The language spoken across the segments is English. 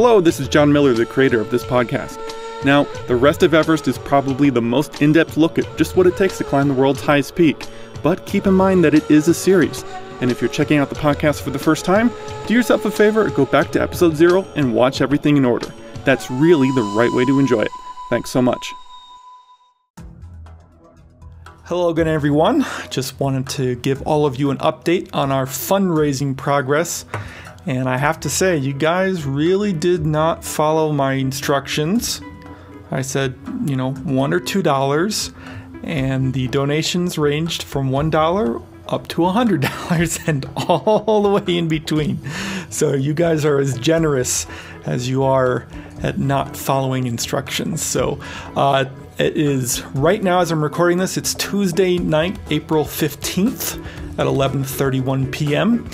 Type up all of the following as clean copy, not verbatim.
Hello, this is John Miller, the creator of this podcast. Now, the rest of Everest is probably the most in-depth look at just what it takes to climb the world's highest peak. But keep in mind that it is a series. And if you're checking out the podcast for the first time, do yourself a favor, go back to episode 0 and watch everything in order. That's really the right way to enjoy it. Thanks so much. Hello again, everyone. Just wanted to give all of you an update on our fundraising progress. And I have to say, you guys really did not follow my instructions. I said, $1 or $2, and the donations ranged from $1 up to $100 and all the way in between. So you guys are as generous as you are at not following instructions. So it is right now, as I'm recording this, it's Tuesday night, April 15th at 11:31 p.m.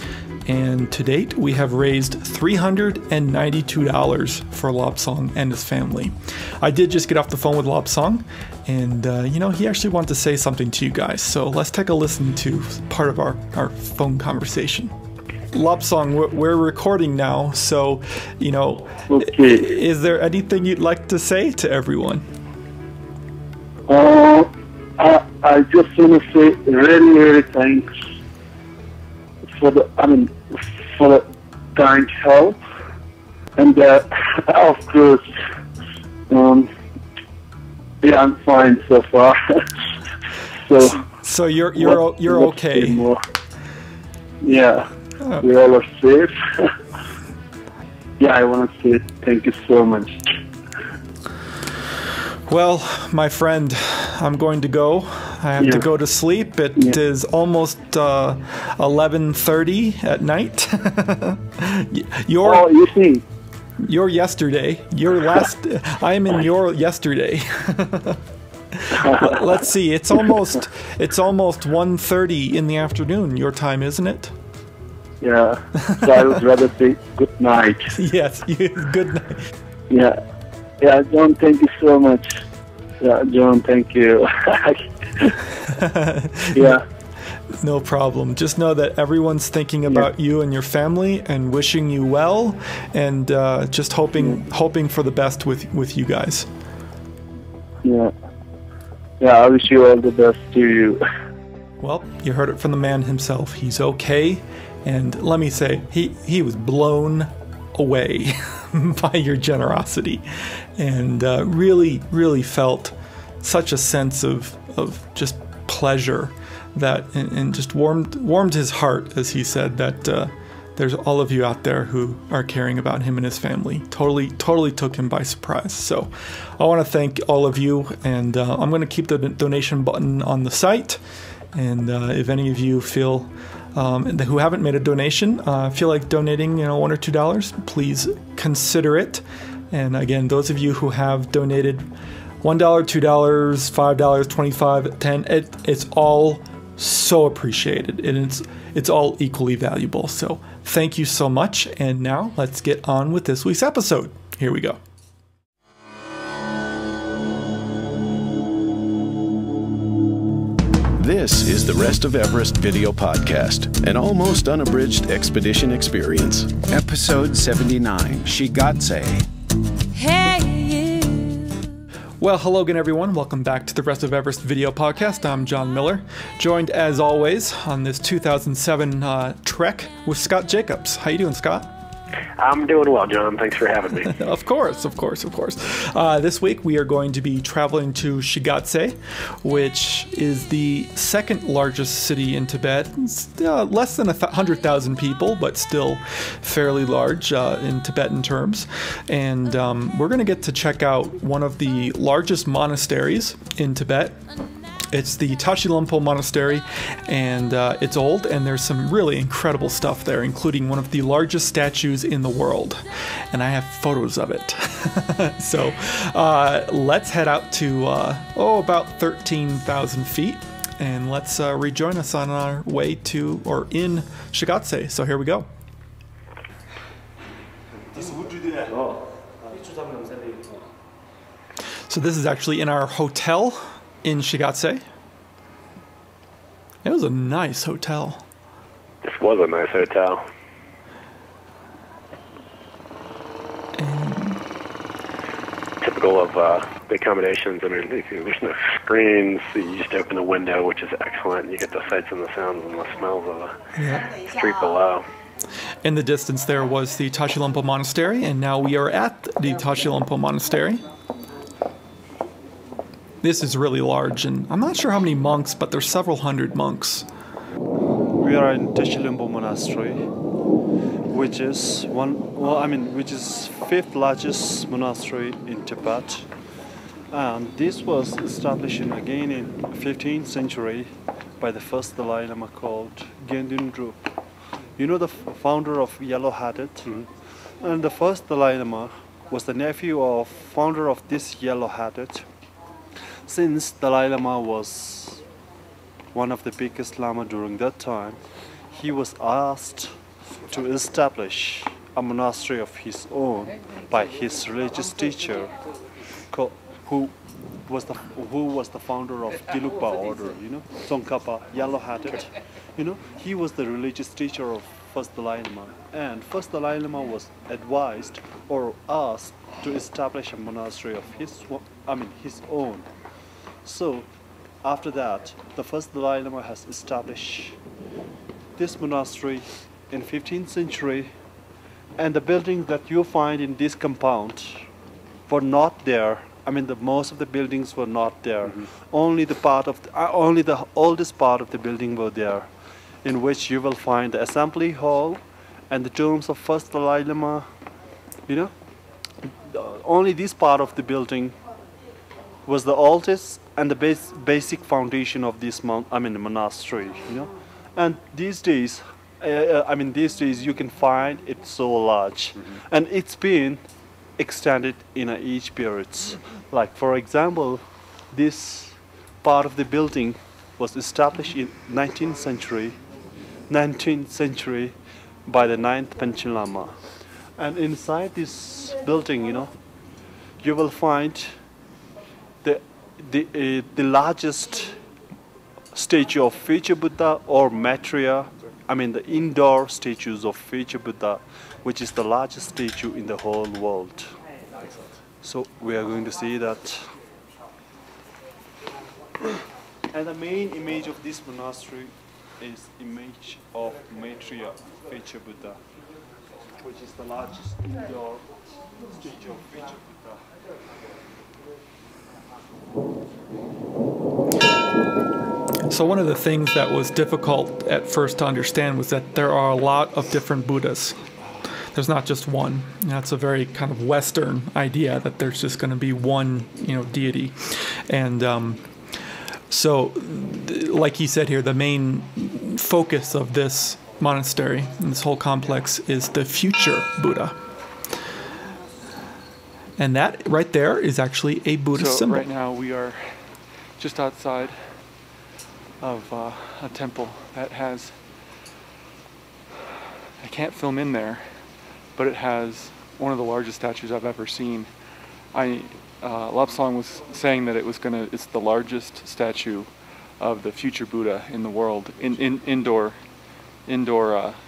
And to date, we have raised $392 for Lobsang and his family. I did just get off the phone with Lobsang, and he actually wanted to say something to you guys. So let's take a listen to part of our phone conversation. Lobsang, we're recording now, so, Okay. Is there anything you'd like to say to everyone? I just want to say really thanks for the kind help, and of course, I'm fine so far. So you're okay. Yeah, we all are safe. Yeah, I want to say thank you so much. Well, my friend, I'm going to go. I have to go to sleep. It is almost 11:30 at night. You see? Your yesterday. Your last. I am in your yesterday. Let's see. It's almost 1:30 in the afternoon. Your time, isn't it? Yeah. So I would rather say good night. Yes. Good night. Yeah. Yeah, John, thank you so much. Yeah, John, thank you. Yeah. No problem. Just know that everyone's thinking about you and your family and wishing you well, and just hoping for the best with you guys. Yeah. Yeah, I wish you all the best to you. Well, you heard it from the man himself. He's okay, and let me say, he was blown away by your generosity, and really felt such a sense of just pleasure that and just warmed his heart as he said that there's all of you out there who are caring about him and his family. Totally took him by surprise. So I want to thank all of you, and I'm going to keep the donation button on the site, and if any of you feel who haven't made a donation, feel like donating, $1 or $2, please consider it. And again, those of you who have donated $1, $2, $5, $25, $10, it's all so appreciated, and it's all equally valuable. So thank you so much. And now let's get on with this week's episode. Here we go. This is the Rest of Everest video podcast, an almost unabridged expedition experience. Episode 79, Shigatse. Hey, you. Well, hello again, everyone. Welcome back to the Rest of Everest video podcast. I'm John Miller, joined as always on this 2007 trek with Scott Jacobs. How you doing, Scott? I'm doing well, John. Thanks for having me. Of course. This week we are going to be traveling to Shigatse, which is the second largest city in Tibet. It's, less than 100,000 people, but still fairly large in Tibetan terms. And we're going to get to check out one of the largest monasteries in Tibet. It's the Tashi Lumpo Monastery, and it's old, and there's some really incredible stuff there, including one of the largest statues in the world, and I have photos of it. So let's head out to about 13,000 feet, and let's rejoin us on our way to, or in, Shigatse. So here we go. So this is actually in our hotel in Shigatse. It was a nice hotel. This was a nice hotel. And typical of the accommodations. I mean, there's no screens. You just open the window, which is excellent. You get the sights and the sounds and the smells of the street below. In the distance there was the Tashi Lumpo Monastery, and now we are at the Tashi Lumpo Monastery. This is really large, and I'm not sure how many monks, but there's several hundred monks. We are in Tashi Lumpo Monastery, which is which is fifth largest monastery in Tibet, and this was established again in 15th century by the first Dalai Lama called Gendun. You know the founder of Yellow-Hatted, and the first Dalai Lama was the nephew of founder of this Yellow-Hatted. Since Dalai Lama was one of the biggest Lama during that time, he was asked to establish a monastery of his own by his religious teacher, who was the founder of Gelugpa order, you know, Tsongkhapa, Yellow-Hatted. You know, he was the religious teacher of first Dalai Lama, and first Dalai Lama was advised or asked to establish a monastery of his own. So after that, the first Dalai Lama has established this monastery in 15th century, and the buildings that you find in this compound were not there. I mean, most of the buildings were not there. Only the oldest part of the building were there, in which you will find the assembly hall and the tombs of first Dalai Lama. You know, only this part of the building was the oldest and the basic foundation of this monastery. You know, and these days, you can find it so large, and it's been extended in each periods. Like for example, this part of the building was established in 19th century by the 9th Panchen Lama, and inside this building, you know, you will find the largest statue of future Buddha or Maitreya. I mean the indoor statues of future Buddha, which is the largest statue in the whole world. So we are going to see that. And the main image of this monastery is image of Maitreya future Buddha, which is the largest indoor statue of future Buddha. So one of the things that was difficult at first to understand was that there are a lot of different Buddhas. There's not just one. That's a very kind of Western idea that there's just going to be one, you know, deity. And so, like he said here, the main focus of this monastery and this whole complex is the future Buddha. And that right there is actually a Buddhist symbol. Right now we are just outside of a temple that has, I can't film in there, but it has one of the largest statues I've ever seen. Lapsang was saying that it's the largest statue of the future Buddha in the world, indoor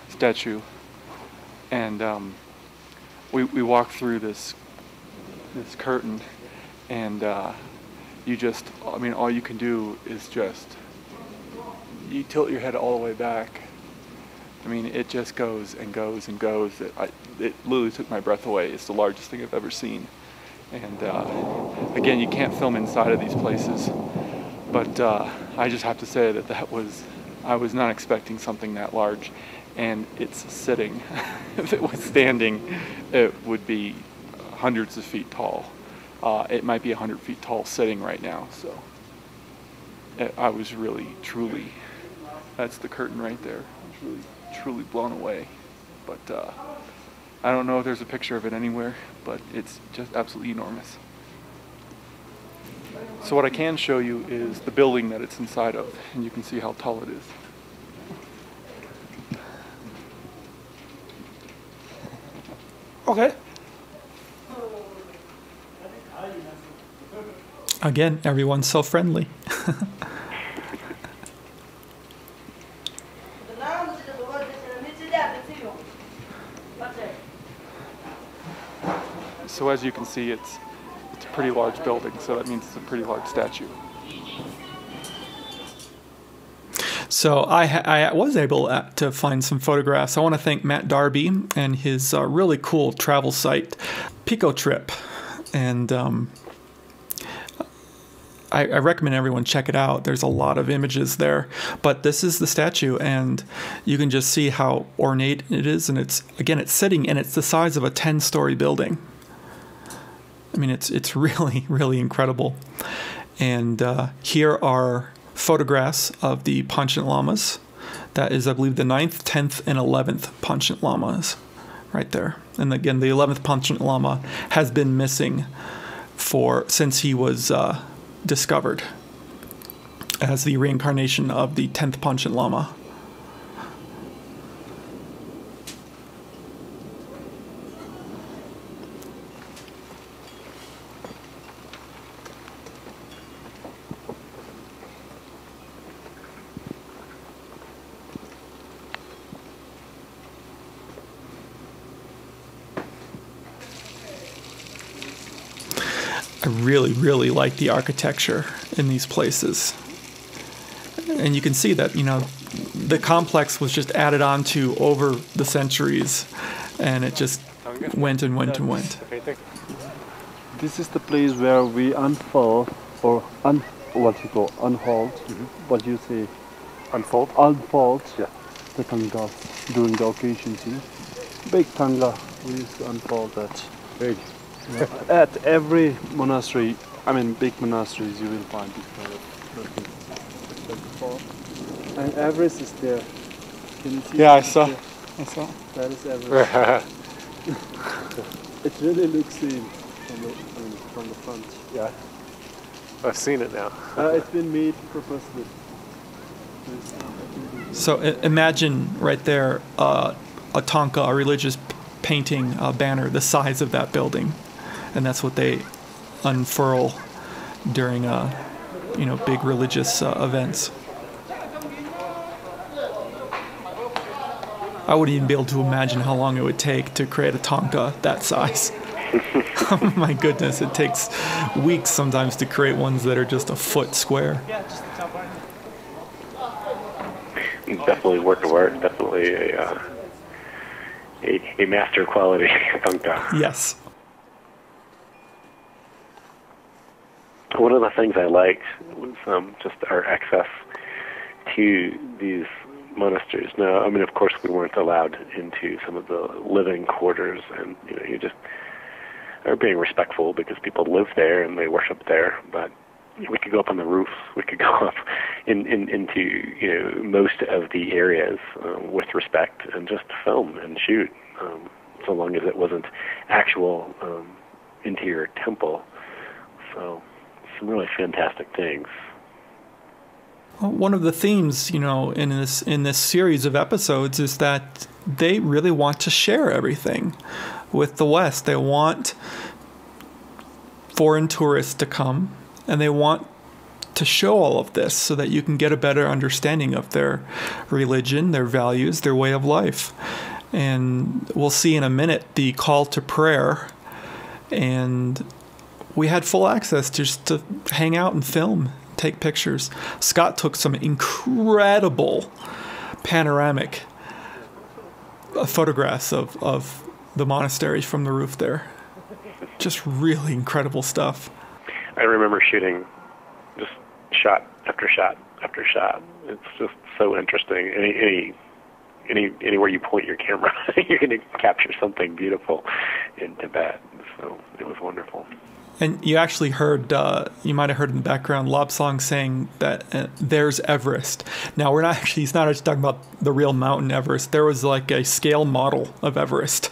statue. And we walked through this curtain, and all you can do is you tilt your head all the way back. I mean, it just goes and goes and goes. It literally took my breath away. It's the largest thing I've ever seen. And again, you can't film inside of these places, but I just have to say that I was not expecting something that large, and it's sitting. If it was standing, it would be hundreds of feet tall. It might be 100 feet tall sitting right now. So I was really, truly, that's the curtain right there. I was really, truly blown away. But I don't know if there's a picture of it anywhere, but it's just absolutely enormous. So what I can show you is the building that it's inside of, and you can see how tall it is. Okay. Again, everyone's so friendly. So as you can see, it's it's a pretty large building, so that means it's a pretty large statue. So I was able to find some photographs. I want to thank Matt Darby and his really cool travel site, Pico Trip. And I recommend everyone check it out. There's a lot of images there. But this is the statue, and you can just see how ornate it is. And it's sitting, and it's the size of a 10-story building. I mean, it's really, really incredible. And here are photographs of the Panchen Lamas. That is, I believe, the 9th, 10th, and 11th Panchen Lamas right there. And again, the 11th Panchen Lama has been missing since he was discovered as the reincarnation of the 10th Panchen Lama. I really, really like the architecture in these places. And you can see that, you know, the complex was just added on to over the centuries, and it just went and went and went. This is the place where we unfold, or unhold, what do you say? Unfold? Unfold, Yeah. the tangas during the occasions, you know? Big tanga, we used to unfold that. Big. At every monastery, I mean big monasteries, you will find this kind of looking. And Everest is there. Can you see? Yeah, I saw. That is Everest. It really looks in from the front. Yeah. I've seen it now. It's been made purposely. So imagine right there a tanka, a religious painting banner the size of that building. And that's what they unfurl during, big religious events. I wouldn't even be able to imagine how long it would take to create a tanka that size. Oh my goodness, it takes weeks sometimes to create ones that are just a foot square. Definitely work of art. Definitely a master quality tanka. Yes. One of the things I liked was just our access to these monasteries. Now, I mean, of course, we weren't allowed into some of the living quarters, and you just are being respectful because people live there and they worship there. But we could go up on the roofs. We could go up into most of the areas with respect and just film and shoot, so long as it wasn't actual interior temple. So some really fantastic things. Well, one of the themes, in this series of episodes is that they really want to share everything with the West. They want foreign tourists to come, and they want to show all of this so that you can get a better understanding of their religion, their values, their way of life. And we'll see in a minute the call to prayer, and we had full access just to hang out and film, take pictures. Scott took some incredible panoramic photographs of the monastery from the roof there. Just really incredible stuff. I remember shooting just shot after shot after shot. It's just so interesting. Anywhere you point your camera, you're going to capture something beautiful in Tibet. So it was wonderful. And you actually heard, you might have heard in the background, Lobsang saying that there's Everest. Now, he's not actually talking about the real mountain Everest. There was like a scale model of Everest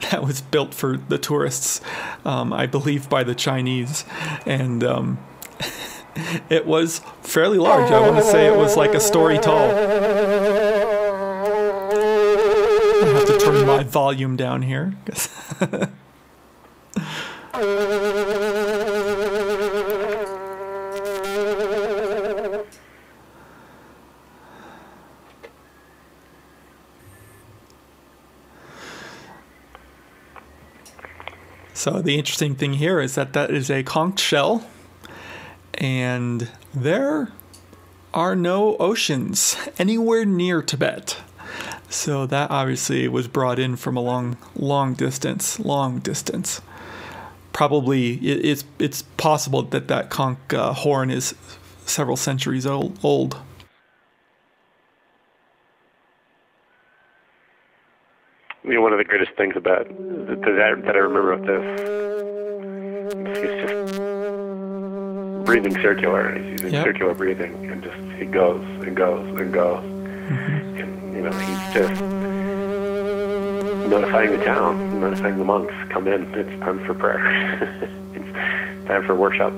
that was built for the tourists, I believe by the Chinese. And it was fairly large. I want to say it was like a story tall. I have to turn my volume down here. So the interesting thing here is that that is a conch shell, and there are no oceans anywhere near Tibet. So that obviously was brought in from a long distance. Probably it's possible that conch horn is several centuries old. You know, one of the greatest things about that I remember of this, he's just breathing circular. He's using circular breathing, and just he goes and goes and goes. And you know, he's just notifying the town, notifying the monks, come in. It's time for prayer. It's time for worship.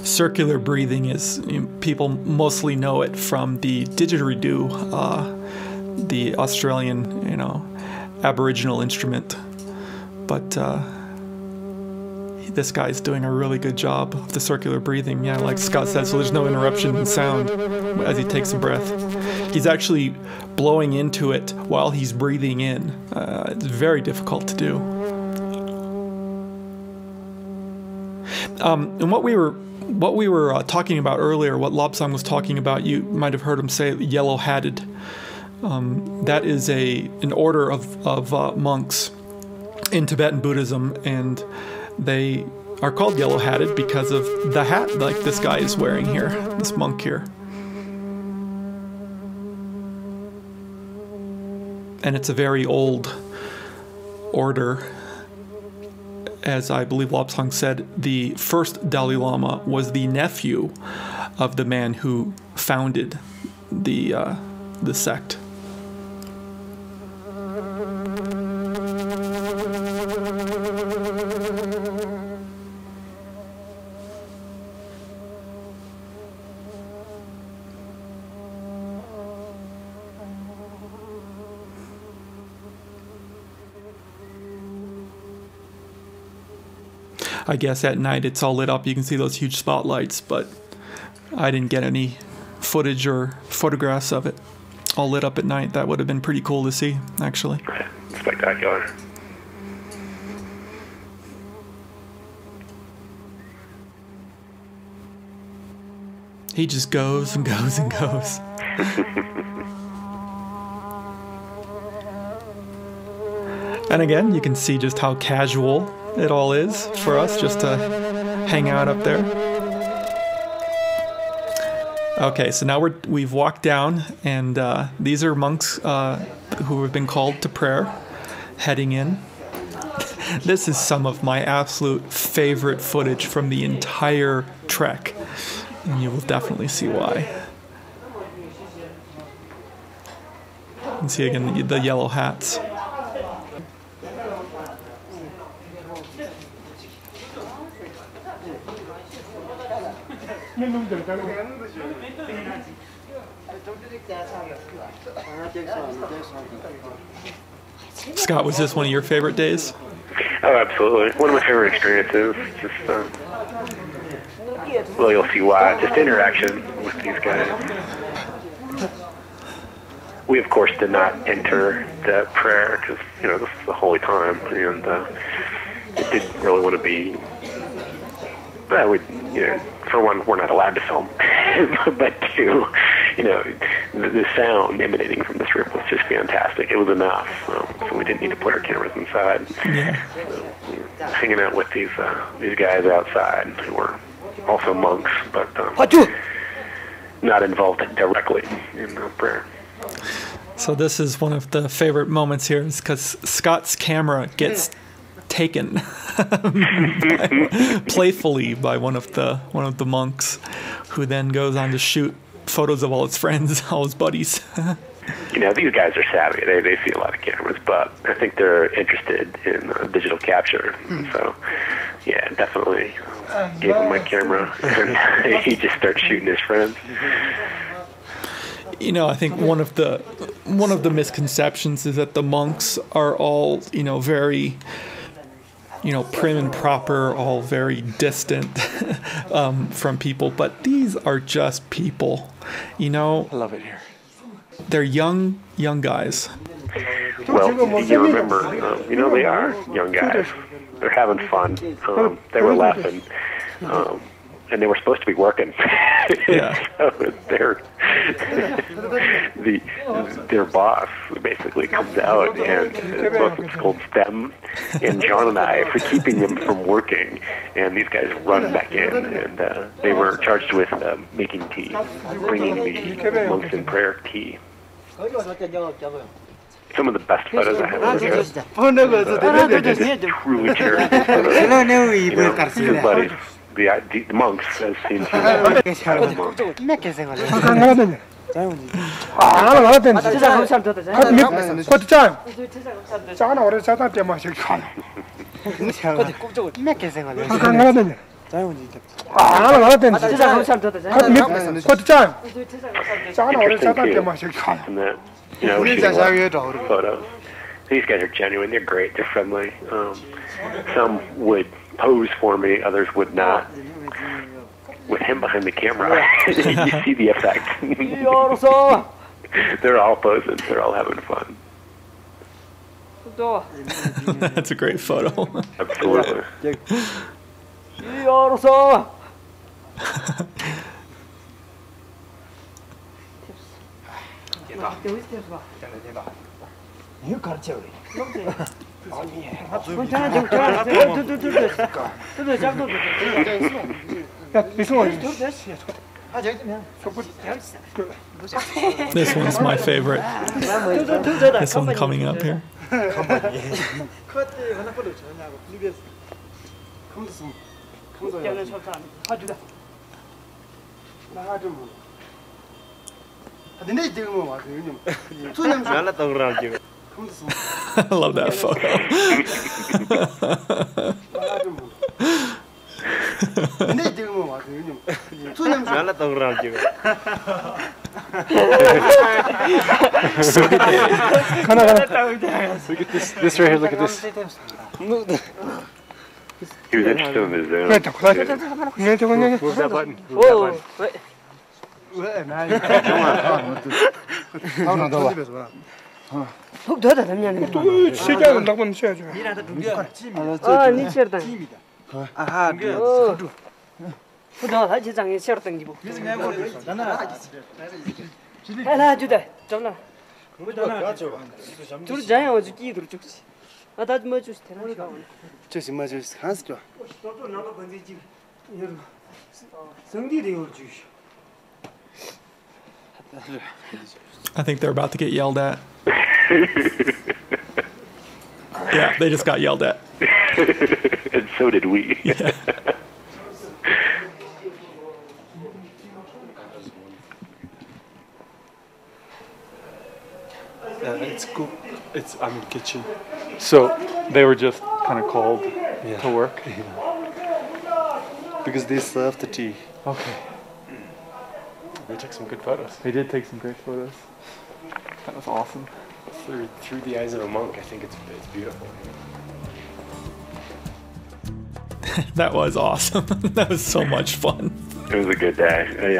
Circular breathing is, people mostly know it from the didgeridoo, the Australian, Aboriginal instrument. But this guy's doing a really good job of the circular breathing. Yeah, like Scott said, so there's no interruption in sound as he takes a breath. He's actually blowing into it while he's breathing in. It's very difficult to do. And what we were talking about earlier, what Lobsang was talking about, you might have heard him say yellow-hatted. That is an order of monks in Tibetan Buddhism, and they are called yellow-hatted because of the hat like this guy is wearing here, this monk here. And it's a very old order. As I believe Lobsang said, the first Dalai Lama was the nephew of the man who founded the sect. I guess at night it's all lit up. You can see those huge spotlights, but I didn't get any footage or photographs of it all lit up at night. That would have been pretty cool to see, actually. Spectacular. He just goes and goes and goes. And again, you can see just how casual it all is for us just to hang out up there. Okay, so now we've walked down, and these are monks who have been called to prayer, heading in. This is some of my absolute favorite footage from the entire trek, and you will definitely see why. You can see again the yellow hats. Scott, was this one of your favorite days? Oh, absolutely. One of my favorite experiences. Just, well, you'll see why. Just interaction with these guys. We, of course, did not enter the prayer because, this is a holy time, and it didn't really want to be. For one, we're not allowed to film, but two, the sound emanating from this rip was just fantastic. It was enough, so we didn't need to put our cameras inside. Yeah. So, hanging out with these guys outside who were also monks, but not involved directly in prayer. So this is one of the favorite moments here, is because Scott's camera gets taken playfully by one of the monks, who then goes on to shoot photos of all his friends, all his buddies. These guys are savvy. They see a lot of cameras, but I think they're interested in digital capture. So, yeah, definitely gave him my camera, and he just starts shooting his friends. I think one of the misconceptions is that the monks are all, very, prim and proper, all very distant from people. But these are just people, I love it here. They're young guys. Well, you remember, they are young guys. They're having fun. They were laughing. And they were supposed to be working. So their boss basically comes out and scolds them and John and I for keeping them from working. And these guys run back in, and they were charged with making tea, bringing the monks in prayer tea. Some of the best photos I have ever taken. They're just truly cherished photos. Good buddies. The monks, as seen through the monks. Photos. These guys are genuine. They're great. They're friendly. Some would pose for me, others would not. With him behind the camera, you see the effect. They're all posing. They're all having fun. That's a great photo. Absolutely. This one's my favorite. This one coming up here. I love that photo. Look at this right here, look at this. He was interested in his own. Move that button. Move I think they're about to get yelled at. Yeah, they just got yelled at. And so did we. Yeah. It's cool. I'm in the kitchen. So they were just kind of called to work? Because they serve the tea. Okay. They took some good photos. They did take some great photos. That was awesome. Through the eyes of a monk, I think it's beautiful. That was awesome. That was so much fun. It was a good day.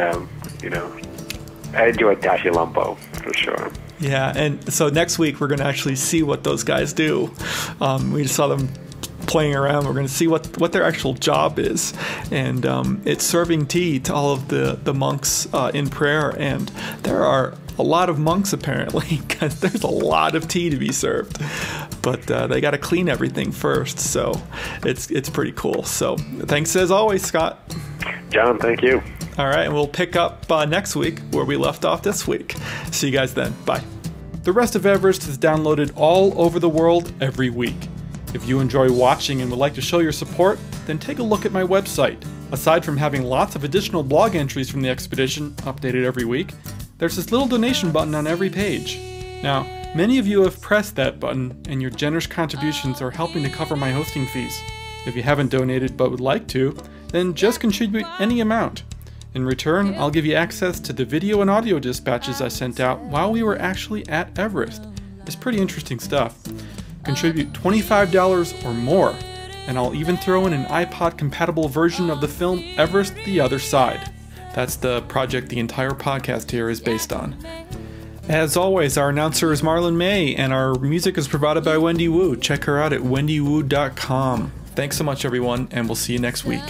I enjoyed Tashi Lumpo for sure. Yeah, and so next week we're going to actually see what those guys do. We just saw them playing around. We're going to see what their actual job is, and it's serving tea to all of the monks in prayer. And there are a lot of monks apparently, because there's a lot of tea to be served. But they got to clean everything first, so it's pretty cool. So thanks as always, Scott. John, thank you. All right, and we'll pick up next week where we left off this week. See you guys then. Bye. The rest of Everest is downloaded all over the world every week. If you enjoy watching and would like to show your support, then take a look at my website. Aside from having lots of additional blog entries from the expedition updated every week, there's this little donation button on every page. Now, many of you have pressed that button, and your generous contributions are helping to cover my hosting fees. If you haven't donated but would like to, then just contribute any amount. In return, I'll give you access to the video and audio dispatches I sent out while we were actually at Everest. It's pretty interesting stuff. Contribute $25 or more, and I'll even throw in an iPod-compatible version of the film Everest: The Other Side. That's the project the entire podcast here is based on. As always, our announcer is Marlon May, and our music is provided by Wendy Wu. Check her out at wendywoo.com. Thanks so much, everyone, and we'll see you next week.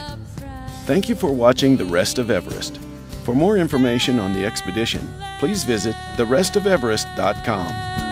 Thank you for watching The Rest of Everest. For more information on the expedition, please visit therestofeverest.com.